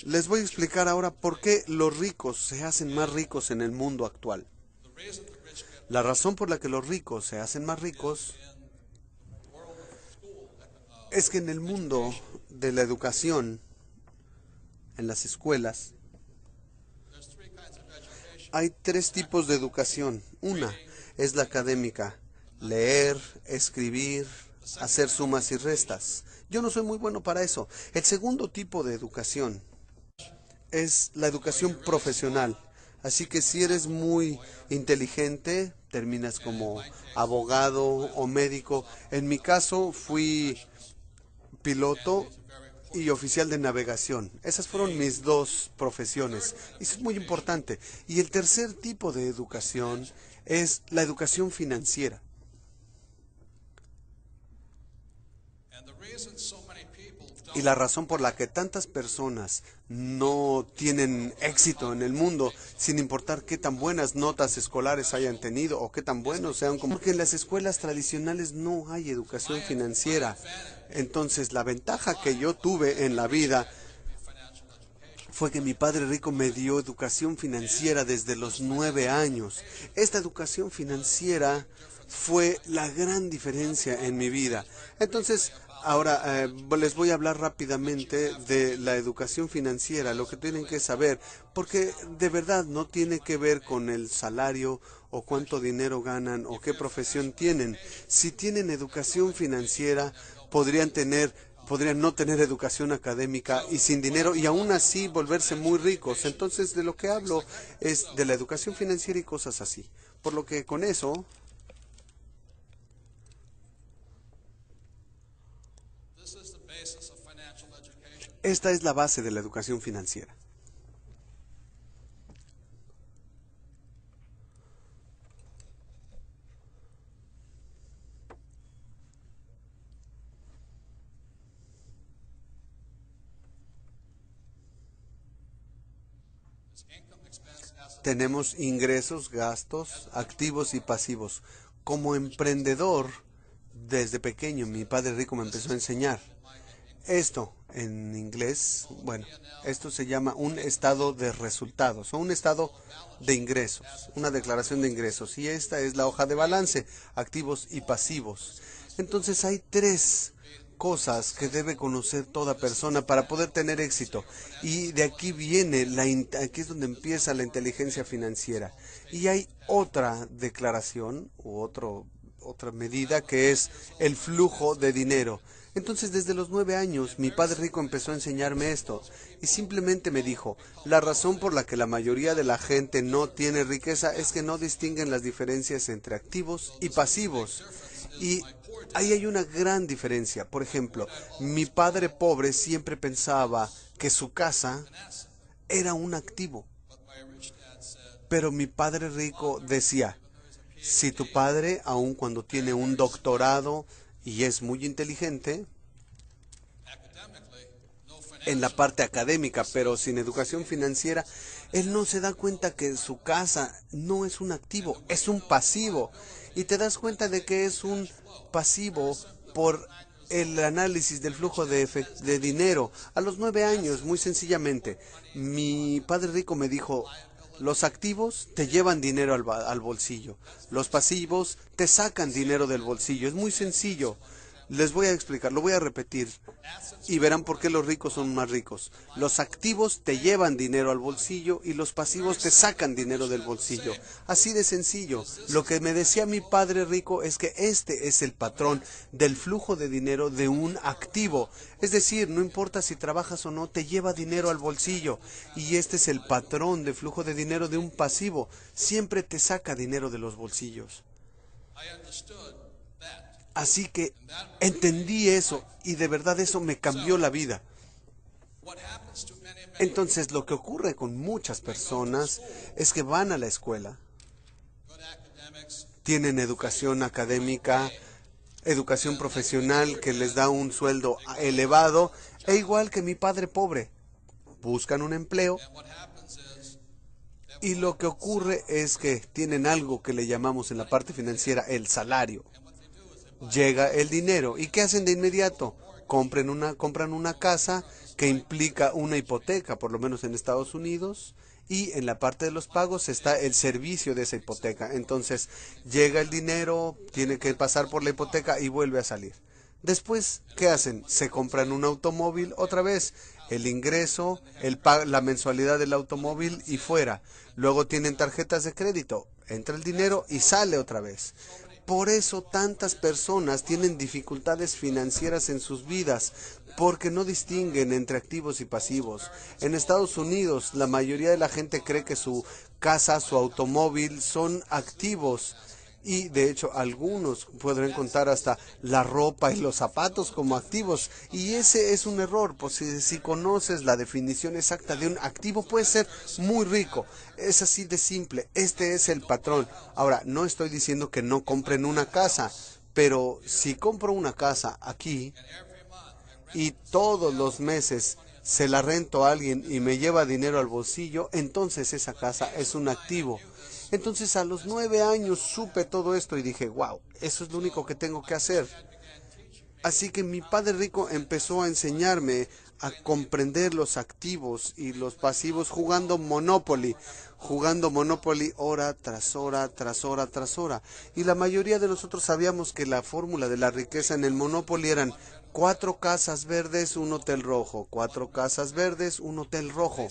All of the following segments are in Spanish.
Les voy a explicar ahora por qué los ricos se hacen más ricos en el mundo actual. La razón por la que los ricos se hacen más ricos es que en el mundo de la educación, en las escuelas, hay tres tipos de educación. Una es la académica: leer, escribir, hacer sumas y restas. Yo no soy muy bueno para eso. El segundo tipo de educación es la educación profesional. Así que si eres muy inteligente, terminas como abogado o médico. En mi caso fui piloto y oficial de navegación. Esas fueron mis dos profesiones. Y eso es muy importante. Y el tercer tipo de educación es la educación financiera. Y la razón por la que tantas personas no tienen éxito en el mundo, sin importar qué tan buenas notas escolares hayan tenido o qué tan buenos sean, como porque en las escuelas tradicionales no hay educación financiera. Entonces, la ventaja que yo tuve en la vida fue que mi padre rico me dio educación financiera desde los 9 años. Esta educación financiera fue la gran diferencia en mi vida. Entonces, ahora les voy a hablar rápidamente de la educación financiera, lo que tienen que saber, porque de verdad no tiene que ver con el salario o cuánto dinero ganan o qué profesión tienen. Si tienen educación financiera, podrían no tener educación académica y sin dinero y aún así volverse muy ricos. Entonces, de lo que hablo es de la educación financiera y cosas así. Por lo que con eso, esta es la base de la educación financiera. Tenemos ingresos, gastos, activos y pasivos. Como emprendedor, desde pequeño, mi padre rico me empezó a enseñar. Esto, en inglés, bueno, esto se llama un estado de resultados o un estado de ingresos, una declaración de ingresos. Y esta es la hoja de balance, activos y pasivos. Entonces hay tres cosas que debe conocer toda persona para poder tener éxito. Y de aquí viene, aquí es donde empieza la inteligencia financiera. Y hay otra declaración u otra medida que es el flujo de dinero. Entonces, desde los 9 años, mi padre rico empezó a enseñarme esto y simplemente me dijo: la razón por la que la mayoría de la gente no tiene riqueza es que no distinguen las diferencias entre activos y pasivos. Y ahí hay una gran diferencia. Por ejemplo, mi padre pobre siempre pensaba que su casa era un activo, pero mi padre rico decía: si tu padre, aun cuando tiene un doctorado y es muy inteligente en la parte académica, pero sin educación financiera, él no se da cuenta que su casa no es un activo, es un pasivo. Y te das cuenta de que es un pasivo por el análisis del flujo de dinero. A los 9 años, muy sencillamente, mi padre rico me dijo: los activos te llevan dinero al bolsillo, los pasivos te sacan dinero del bolsillo. Es muy sencillo. Les voy a explicar, lo voy a repetir y verán por qué los ricos son más ricos. Los activos te llevan dinero al bolsillo y los pasivos te sacan dinero del bolsillo. Así de sencillo. Lo que me decía mi padre rico es que este es el patrón del flujo de dinero de un activo. Es decir, no importa si trabajas o no, te lleva dinero al bolsillo. Y este es el patrón de flujo de dinero de un pasivo. Siempre te saca dinero de los bolsillos. Así que entendí eso y de verdad eso me cambió la vida. Entonces lo que ocurre con muchas personas es que van a la escuela, tienen educación académica, educación profesional que les da un sueldo elevado, e igual que mi padre pobre, buscan un empleo y lo que ocurre es que tienen algo que le llamamos en la parte financiera el salario. Llega el dinero. ¿Y qué hacen de inmediato? compran una casa que implica una hipoteca, por lo menos en Estados Unidos, y en la parte de los pagos está el servicio de esa hipoteca. Entonces llega el dinero, tiene que pasar por la hipoteca y vuelve a salir. Después, ¿qué hacen? Se compran un automóvil otra vez, el ingreso, la mensualidad del automóvil y fuera. Luego tienen tarjetas de crédito, entra el dinero y sale otra vez. Por eso tantas personas tienen dificultades financieras en sus vidas, porque no distinguen entre activos y pasivos. En Estados Unidos, la mayoría de la gente cree que su casa, su automóvil son activos. Y de hecho algunos podrán contar hasta la ropa y los zapatos como activos. Y ese es un error, pues si conoces la definición exacta de un activo, puede ser muy rico. Es así de simple. Este es el patrón. Ahora, no estoy diciendo que no compren una casa, pero si compro una casa aquí y todos los meses se la rento a alguien y me lleva dinero al bolsillo, entonces esa casa es un activo. Entonces a los 9 años supe todo esto y dije, wow, eso es lo único que tengo que hacer. Así que mi padre rico empezó a enseñarme a comprender los activos y los pasivos jugando Monopoly hora tras hora, tras hora, tras hora. Y la mayoría de nosotros sabíamos que la fórmula de la riqueza en el Monopoly eran 4 casas verdes, un hotel rojo, 4 casas verdes, un hotel rojo.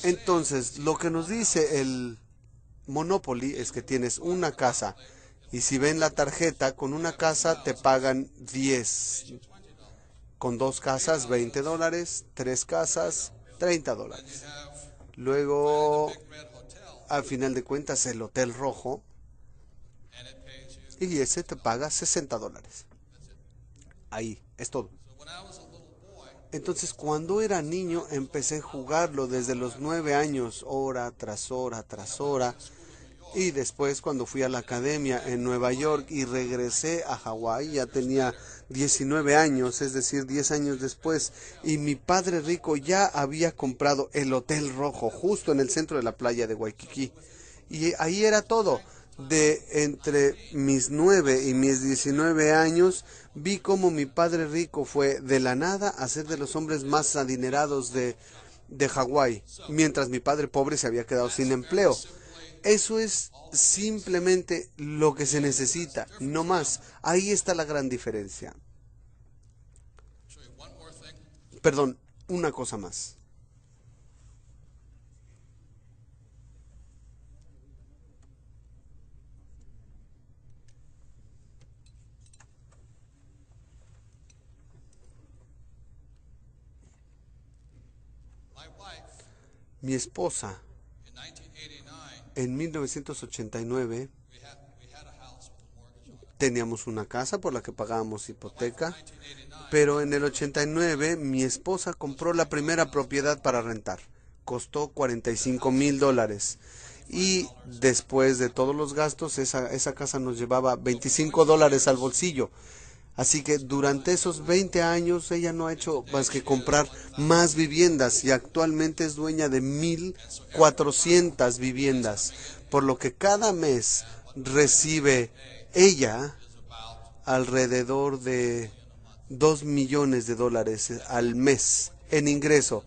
Entonces, lo que nos dice el Monopoly es que tienes una casa y si ven la tarjeta, con una casa te pagan 10, con 2 casas $20, 3 casas $30. Luego, al final de cuentas, el hotel rojo y ese te paga $60. Ahí, es todo. Entonces, cuando era niño, empecé a jugarlo desde los 9 años, hora tras hora, tras hora. Y después, cuando fui a la academia en Nueva York y regresé a Hawái, ya tenía 19 años, es decir, 10 años después. Y mi padre rico ya había comprado el Hotel Rojo, justo en el centro de la playa de Waikiki. Y ahí era todo. De entre mis 9 y mis 19 años, vi cómo mi padre rico fue de la nada a ser de los hombres más adinerados de Hawái, mientras mi padre pobre se había quedado sin empleo. Eso es simplemente lo que se necesita, no más. Ahí está la gran diferencia. Perdón, una cosa más. Mi esposa, en 1989, teníamos una casa por la que pagábamos hipoteca, pero en el 89 mi esposa compró la primera propiedad para rentar. Costó $45,000. Y después de todos los gastos, esa casa nos llevaba $25 al bolsillo. Así que durante esos 20 años ella no ha hecho más que comprar más viviendas y actualmente es dueña de 1,400 viviendas, por lo que cada mes recibe ella alrededor de $2 millones al mes en ingreso.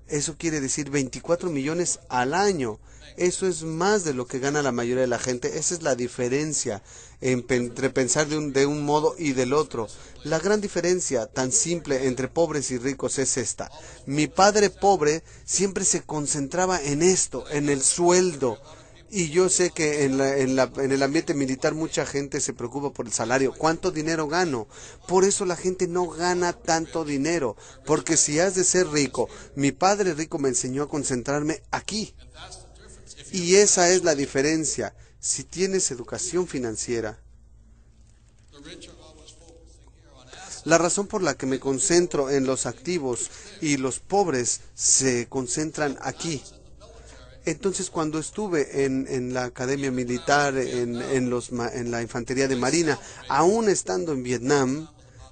Eso quiere decir 24 millones al año. Eso es más de lo que gana la mayoría de la gente. Esa es la diferencia entre pensar de un modo y del otro. La gran diferencia tan simple entre pobres y ricos es esta. Mi padre pobre siempre se concentraba en esto, en el sueldo. Y yo sé que en el ambiente militar mucha gente se preocupa por el salario. ¿Cuánto dinero gano? Por eso la gente no gana tanto dinero. Porque si has de ser rico, mi padre rico me enseñó a concentrarme aquí. Y esa es la diferencia. Si tienes educación financiera, la razón por la que me concentro en los activos y los pobres se concentran aquí. Entonces, cuando estuve en la academia militar, en la infantería de marina, aún estando en Vietnam,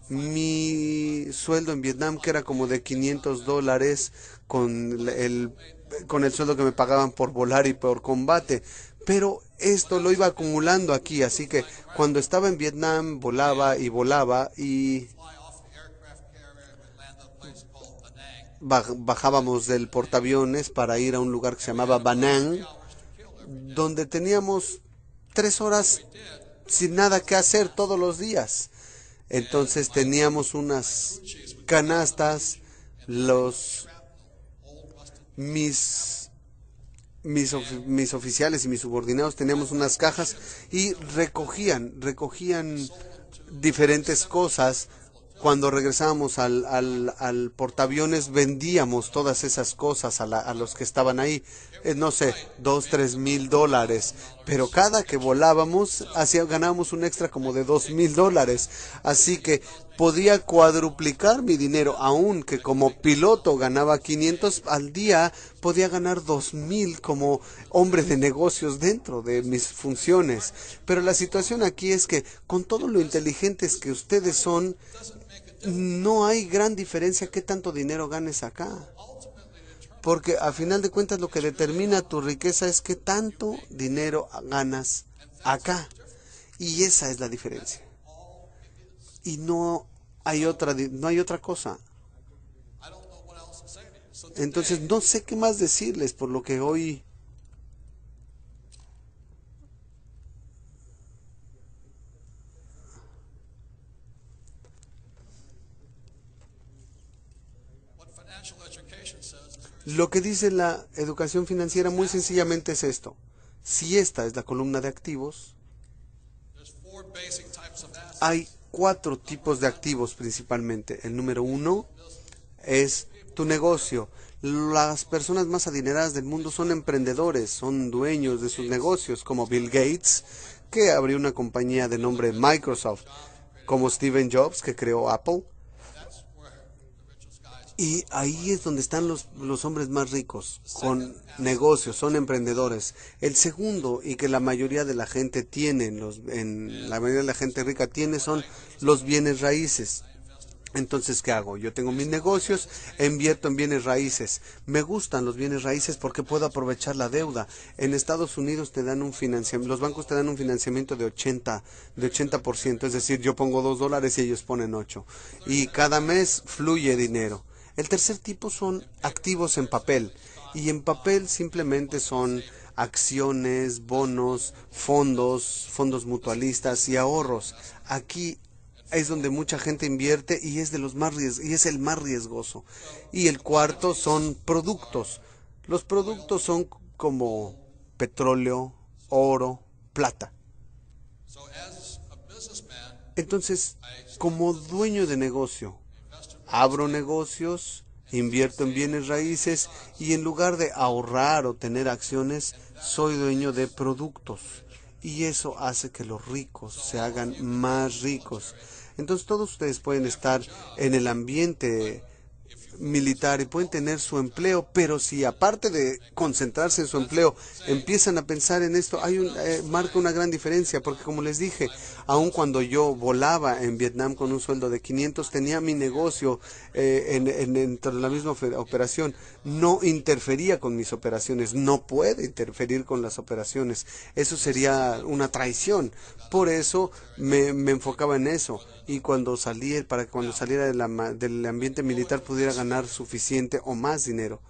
mi sueldo en Vietnam, que era como de $500 con el sueldo que me pagaban por volar y por combate, pero esto lo iba acumulando aquí, así que cuando estaba en Vietnam volaba y volaba y bajábamos del portaaviones para ir a un lugar que se llamaba Banán, donde teníamos 3 horas sin nada que hacer todos los días. Entonces teníamos unas canastas, los mis mis oficiales y mis subordinados teníamos unas cajas y recogían diferentes cosas. Cuando regresábamos al portaaviones vendíamos todas esas cosas a los que estaban ahí, no sé, 2, 3 mil dólares, pero cada que volábamos ganábamos un extra como de 2 mil dólares, así que podía cuadruplicar mi dinero, aunque como piloto ganaba 500 al día, podía ganar 2,000 como hombre de negocios dentro de mis funciones. Pero la situación aquí es que con todo lo inteligentes que ustedes son, no hay gran diferencia qué tanto dinero ganes acá. Porque a final de cuentas lo que determina tu riqueza es qué tanto dinero ganas acá. Y esa es la diferencia. Y no hay otra cosa. Entonces no sé qué más decirles, por lo que hoy lo que dice la educación financiera muy sencillamente es esto. Si esta es la columna de activos, hay 4 tipos de activos principalmente. El número 1 es tu negocio. Las personas más adineradas del mundo son emprendedores, son dueños de sus negocios, como Bill Gates, que abrió una compañía de nombre Microsoft, como Steve Jobs, que creó Apple. Y ahí es donde están los hombres más ricos, con negocios, son emprendedores. El segundo, y que la mayoría de la gente tiene, la mayoría de la gente rica tiene, son los bienes raíces. Entonces, ¿qué hago? Yo tengo mis negocios, invierto en bienes raíces. Me gustan los bienes raíces porque puedo aprovechar la deuda. En Estados Unidos te dan un financiamiento, los bancos te dan un financiamiento de 80%, es decir, yo pongo $2 y ellos ponen 8. Y cada mes fluye dinero. El tercer tipo son activos en papel. Y en papel simplemente son acciones, bonos, fondos mutualistas y ahorros. Aquí es donde mucha gente invierte y es el más riesgoso. Y el cuarto son productos. Los productos son como petróleo, oro, plata. Entonces, como dueño de negocio, abro negocios, invierto en bienes raíces y en lugar de ahorrar o tener acciones, soy dueño de productos. Y eso hace que los ricos se hagan más ricos. Entonces todos ustedes pueden estar en el ambiente militar y pueden tener su empleo, pero si aparte de concentrarse en su empleo empiezan a pensar en esto, marca una gran diferencia, porque como les dije, aun cuando yo volaba en Vietnam con un sueldo de 500, tenía mi negocio dentro de la misma operación, no interfería con mis operaciones, no puede interferir con las operaciones, eso sería una traición, por eso me enfocaba en eso. Y para que cuando saliera del ambiente militar pudiera ganar suficiente o más dinero.